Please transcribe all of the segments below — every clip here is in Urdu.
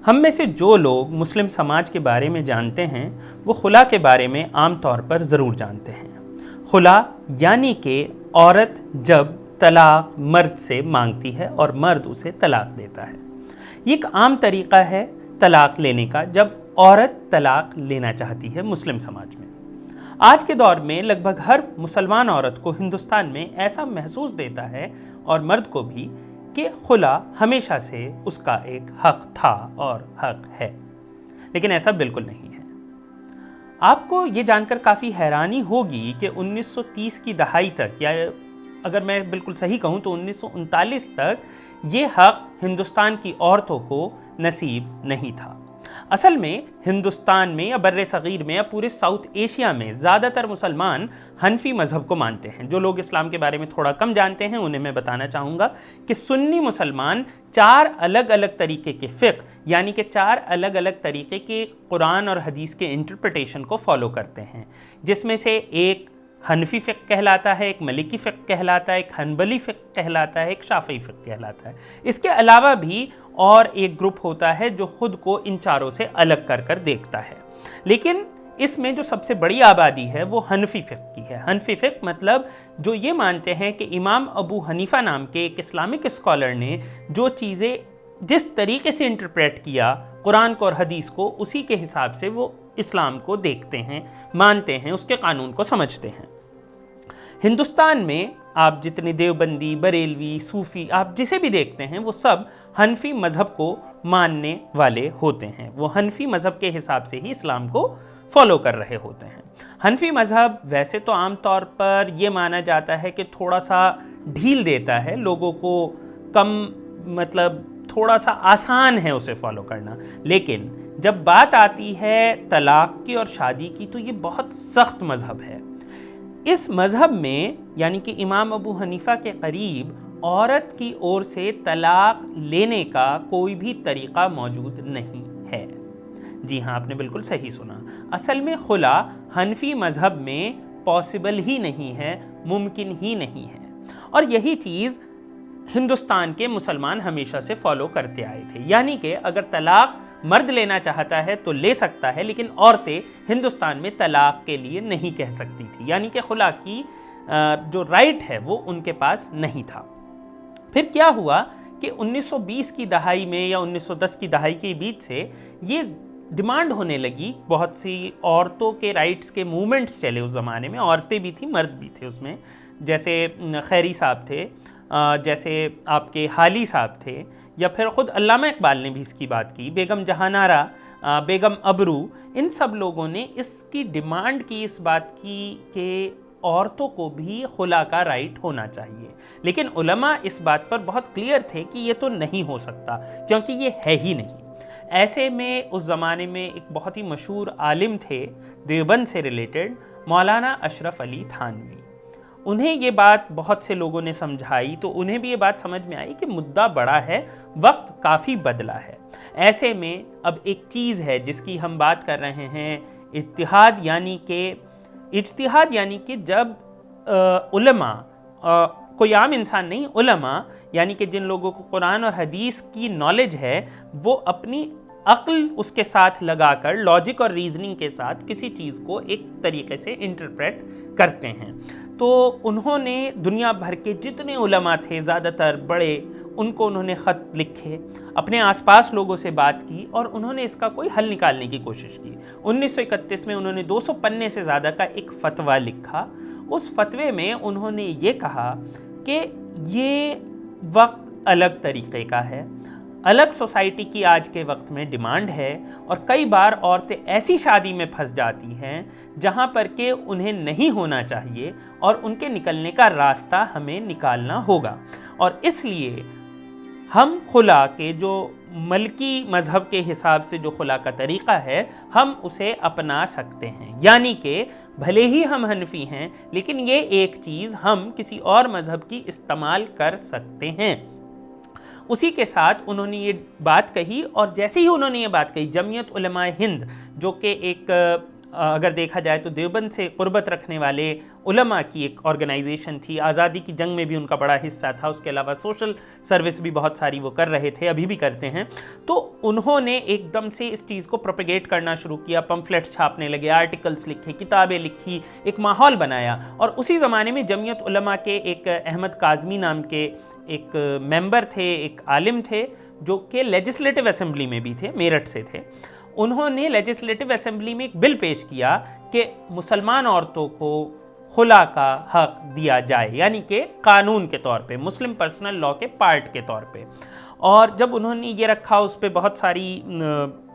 ہم میں سے جو لوگ مسلم سماج کے بارے میں جانتے ہیں وہ خلا کے بارے میں عام طور پر ضرور جانتے ہیں۔ خلا یعنی کہ عورت جب طلاق مرد سے مانگتی ہے اور مرد اسے طلاق دیتا ہے۔ یہ ایک عام طریقہ ہے طلاق لینے کا جب عورت طلاق لینا چاہتی ہے مسلم سماج میں۔ آج کے دور میں لگ بھگ ہر مسلمان عورت کو ہندوستان میں ایسا محسوس دیتا ہے اور مرد کو بھی کہ خلا ہمیشہ سے اس کا ایک حق تھا اور حق ہے، لیکن ایسا بالکل نہیں ہے۔ آپ کو یہ جان کر کافی حیرانی ہوگی کہ 1930 کی دہائی تک، یا اگر میں بالکل صحیح کہوں تو 1939 تک یہ حق ہندوستان کی عورتوں کو نصیب نہیں تھا۔ اصل میں ہندوستان میں یا بر صغیر میں یا پورے ساؤتھ ایشیا میں زیادہ تر مسلمان حنفی مذہب کو مانتے ہیں۔ جو لوگ اسلام کے بارے میں تھوڑا کم جانتے ہیں انہیں میں بتانا چاہوں گا کہ سنی مسلمان 4 الگ الگ طریقے کے فقہ، یعنی کہ 4 الگ الگ طریقے کے قرآن اور حدیث کے انٹرپریٹیشن کو فالو کرتے ہیں، جس میں سے ایک حنفی فقہ کہلاتا ہے، ایک ملکی فقہ کہلاتا ہے، ایک حنبلی فقہ کہلاتا ہے، ایک شافعی فقہ کہلاتا ہے۔ اس کے علاوہ بھی اور ایک گروپ ہوتا ہے جو خود کو ان چاروں سے الگ کر کر دیکھتا ہے، لیکن اس میں جو سب سے بڑی آبادی ہے وہ حنفی فقہ کی ہے۔ حنفی فقہ مطلب جو یہ مانتے ہیں کہ امام ابو حنیفہ نام کے ایک اسلامک اسکالر نے جو چیزیں جس طریقے سے انٹرپریٹ کیا قرآن کو اور حدیث کو، اسی کے حساب سے وہ اسلام کو دیکھتے ہیں، مانتے ہیں، اس کے قانون کو سمجھتے ہیں۔ ہندوستان میں آپ جتنے دیوبندی، بریلوی، صوفی آپ جسے بھی دیکھتے ہیں وہ سب حنفی مذہب کو ماننے والے ہوتے ہیں، وہ حنفی مذہب کے حساب سے ہی اسلام کو فالو کر رہے ہوتے ہیں۔ حنفی مذہب ویسے تو عام طور پر یہ مانا جاتا ہے کہ تھوڑا سا ڈھیل دیتا ہے لوگوں کو، کم مطلب تھوڑا سا آسان ہے اسے فالو کرنا، لیکن جب بات آتی ہے طلاق کی اور شادی کی تو یہ بہت سخت مذہب ہے۔ اس مذہب میں یعنی کہ امام ابو حنیفہ کے قریب عورت کی اور سے طلاق لینے کا کوئی بھی طریقہ موجود نہیں ہے۔ جی ہاں، آپ نے بالکل صحیح سنا۔ اصل میں خلا حنفی مذہب میں پاسبل ہی نہیں ہے، ممکن ہی نہیں ہے، اور یہی چیز ہندوستان کے مسلمان ہمیشہ سے فالو کرتے آئے تھے، یعنی کہ اگر طلاق مرد لینا چاہتا ہے تو لے سکتا ہے، لیکن عورتیں ہندوستان میں طلاق کے لیے نہیں کہہ سکتی تھی، یعنی کہ خلا کی جو رائٹ ہے وہ ان کے پاس نہیں تھا۔ پھر کیا ہوا کہ 1920 کی دہائی میں یا 1910 کی دہائی کے بیچ سے یہ ڈیمانڈ ہونے لگی، بہت سی عورتوں کے رائٹس کے موومنٹس چلے اس زمانے میں، عورتیں بھی تھیں، مرد بھی تھے اس میں، جیسے خیری صاحب تھے، جیسے آپ کے حالی صاحب تھے، یا پھر خود علامہ اقبال نے بھی اس کی بات کی، بیگم جہاں آرا، بیگم ابرو، ان سب لوگوں نے اس کی ڈیمانڈ کی، اس بات کی کہ عورتوں کو بھی خلا کا رائٹ ہونا چاہیے، لیکن علماء اس بات پر بہت کلیئر تھے کہ یہ تو نہیں ہو سکتا کیونکہ یہ ہے ہی نہیں۔ ایسے میں اس زمانے میں ایک بہت ہی مشہور عالم تھے دیوبند سے ریلیٹڈ، مولانا اشرف علی تھانوی۔ انہیں یہ بات بہت سے لوگوں نے سمجھائی تو انہیں بھی یہ بات سمجھ میں آئی کہ مدعا بڑا ہے، وقت کافی بدلا ہے۔ ایسے میں اب ایک چیز ہے جس کی ہم بات کر رہے ہیں، اجتہاد، یعنی کہ جب علماء، کوئی عام انسان نہیں، علماء یعنی کہ جن لوگوں کو قرآن اور حدیث کی نالج ہے، وہ اپنی عقل اس کے ساتھ لگا کر، لاجک اور ریزننگ کے ساتھ کسی چیز کو ایک طریقے سے انٹرپریٹ کرتے ہیں۔ تو انہوں نے دنیا بھر کے جتنے علماء تھے، زیادہ تر بڑے، ان کو انہوں نے خط لکھے، اپنے آس پاس لوگوں سے بات کی اور انہوں نے اس کا کوئی حل نکالنے کی کوشش کی۔ 1931 میں انہوں نے 200 پنے سے زیادہ کا ایک فتویٰ لکھا۔ اس فتوے میں انہوں نے یہ کہا کہ یہ وقت الگ طریقے کا ہے، الگ سوسائٹی کی آج کے وقت میں ڈیمانڈ ہے، اور کئی بار عورتیں ایسی شادی میں پھنس جاتی ہیں جہاں پر کہ انہیں نہیں ہونا چاہیے، اور ان کے نکلنے کا راستہ ہمیں نکالنا ہوگا، اور اس لیے ہم خلا کے جو ملکی مذہب کے حساب سے جو خلا کا طریقہ ہے ہم اسے اپنا سکتے ہیں، یعنی کہ بھلے ہی ہم حنفی ہیں لیکن یہ ایک چیز ہم کسی اور مذہب کی استعمال کر سکتے ہیں۔ اسی کے ساتھ انہوں نے یہ بات کہی، اور جیسے ہی انہوں نے یہ بات کہی، جمعیت علماء ہند جو کہ ایک اگر دیکھا جائے تو دیوبند سے قربت رکھنے والے علماء کی ایک آرگنائزیشن تھی، آزادی کی جنگ میں بھی ان کا بڑا حصہ تھا، اس کے علاوہ سوشل سروس بھی بہت ساری وہ کر رہے تھے، ابھی بھی کرتے ہیں. تو انہوں نے ایک دم سے اس چیز کو پروپیگیٹ کرنا شروع کیا، پمفلیٹس چھاپنے لگے، آرٹیکلز لکھے، کتابیں لکھی، ایک ماحول بنایا. اور اسی زمانے میں جمعیت علماء کے ایک احمد کاظمی نام کے ایک ممبر تھے، ایک عالم تھے جو کہ لیجسلیٹو اسمبلی میں بھی تھے، میرٹھ سے تھے. انہوں نے لیجسلیٹو اسمبلی میں ایک بل پیش کیا کہ مسلمان عورتوں کو خلا کا حق دیا جائے، یعنی کہ قانون کے طور پہ، مسلم پرسنل لاء کے پارٹ کے طور پہ. اور جب انہوں نے یہ رکھا اس پہ بہت ساری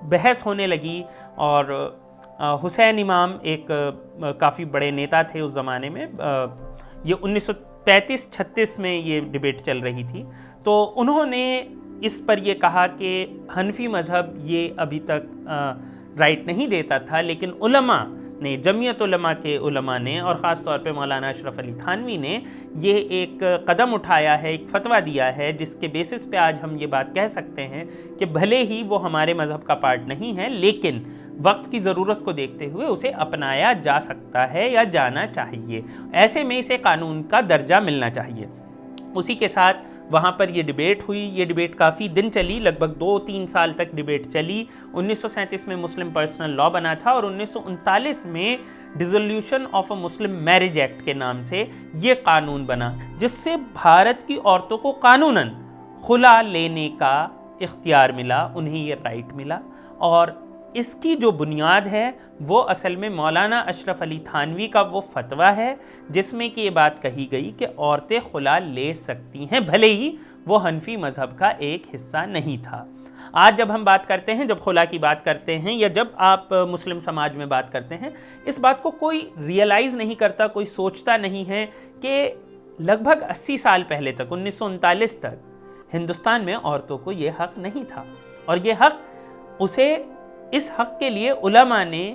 بحث ہونے لگی. اور حسین امام ایک کافی بڑے نیتا تھے اس زمانے میں، یہ 1935-36 میں یہ ڈیبیٹ چل رہی تھی. تو انہوں نے اس پر یہ کہا کہ حنفی مذہب یہ ابھی تک رائٹ نہیں دیتا تھا، لیکن علماء نے، جمعیت علماء کے علماء نے، اور خاص طور پہ مولانا اشرف علی تھانوی نے یہ ایک قدم اٹھایا ہے، ایک فتویٰ دیا ہے جس کے بیسس پہ آج ہم یہ بات کہہ سکتے ہیں کہ بھلے ہی وہ ہمارے مذہب کا پارٹ نہیں ہے، لیکن وقت کی ضرورت کو دیکھتے ہوئے اسے اپنایا جا سکتا ہے یا جانا چاہیے. ایسے میں اسے قانون کا درجہ ملنا چاہیے. اسی کے ساتھ وہاں پر یہ ڈیبیٹ ہوئی. یہ ڈیبیٹ کافی دن چلی، لگ بھگ 2-3 سال تک ڈیبیٹ چلی. 1937 میں مسلم پرسنل لاء بنا تھا، اور 1939 میں dissolution of a Muslim marriage act کے نام سے یہ قانون بنا، جس سے بھارت کی عورتوں کو قانوناً خلا لینے کا اختیار ملا، انہیں یہ رائٹ ملا. اور اس کی جو بنیاد ہے وہ اصل میں مولانا اشرف علی تھانوی کا وہ فتویٰ ہے جس میں کہ یہ بات کہی گئی کہ عورتیں خلا لے سکتی ہیں، بھلے ہی وہ حنفی مذہب کا ایک حصہ نہیں تھا. آج جب ہم بات کرتے ہیں، جب خلا کی بات کرتے ہیں، یا جب آپ مسلم سماج میں بات کرتے ہیں، اس بات کو کوئی ریئلائز نہیں کرتا، کوئی سوچتا نہیں ہے کہ لگ بھگ 80 سال پہلے تک، 1939 تک ہندوستان میں عورتوں کو یہ حق نہیں تھا. اور یہ حق، اس حق کے لیے علماء نے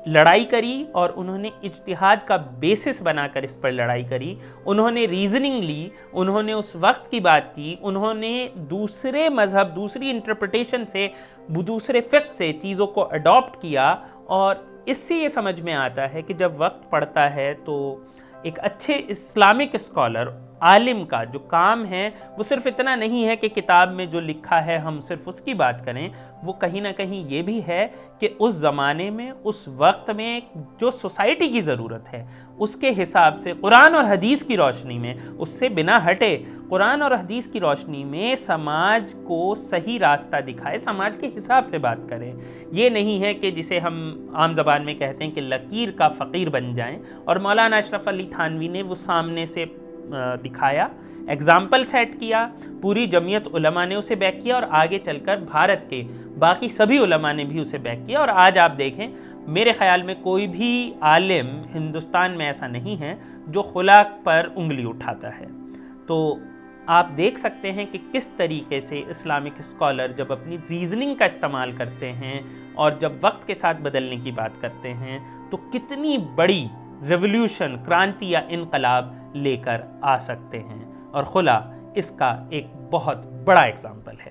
لڑائی کری، اور انہوں نے اجتہاد کا بیسس بنا کر اس پر لڑائی کری. انہوں نے ریزننگ لی، انہوں نے اس وقت کی بات کی، انہوں نے دوسرے مذہب، دوسری انٹرپریٹیشن سے، دوسرے فقہ سے چیزوں کو اڈاپٹ کیا. اور اس سے یہ سمجھ میں آتا ہے کہ جب وقت پڑتا ہے تو ایک اچھے اسلامک اسکالر، عالم کا جو کام ہے وہ صرف اتنا نہیں ہے کہ کتاب میں جو لکھا ہے ہم صرف اس کی بات کریں، وہ کہیں نہ کہیں یہ بھی ہے کہ اس زمانے میں، اس وقت میں جو سوسائٹی کی ضرورت ہے اس کے حساب سے، قرآن اور حدیث کی روشنی میں، اس سے بنا ہٹے قرآن اور حدیث کی روشنی میں سماج کو صحیح راستہ دکھائے، سماج کے حساب سے بات کریں. یہ نہیں ہے کہ جسے ہم عام زبان میں کہتے ہیں کہ لکیر کا فقیر بن جائیں. اور مولانا اشرف علی تھانوی نے وہ سامنے سے دکھایا، ایگزامپل سیٹ کیا، پوری جمعیت علماء نے اسے بیک کیا، اور آگے چل کر بھارت کے باقی سبھی علماء نے بھی اسے بیک کیا. اور آج آپ دیکھیں، میرے خیال میں کوئی بھی عالم ہندوستان میں ایسا نہیں ہے جو خلا پر انگلی اٹھاتا ہے. تو آپ دیکھ سکتے ہیں کہ کس طریقے سے اسلامک اسکالر جب اپنی ریزننگ کا استعمال کرتے ہیں اور جب وقت کے ساتھ بدلنے کی بات کرتے ہیں تو کتنی بڑی ریولوشن، کرانتی یا انقلاب لے کر آ سکتے ہیں. اور خلا اس کا ایک بہت بڑا ایگزامپل ہے.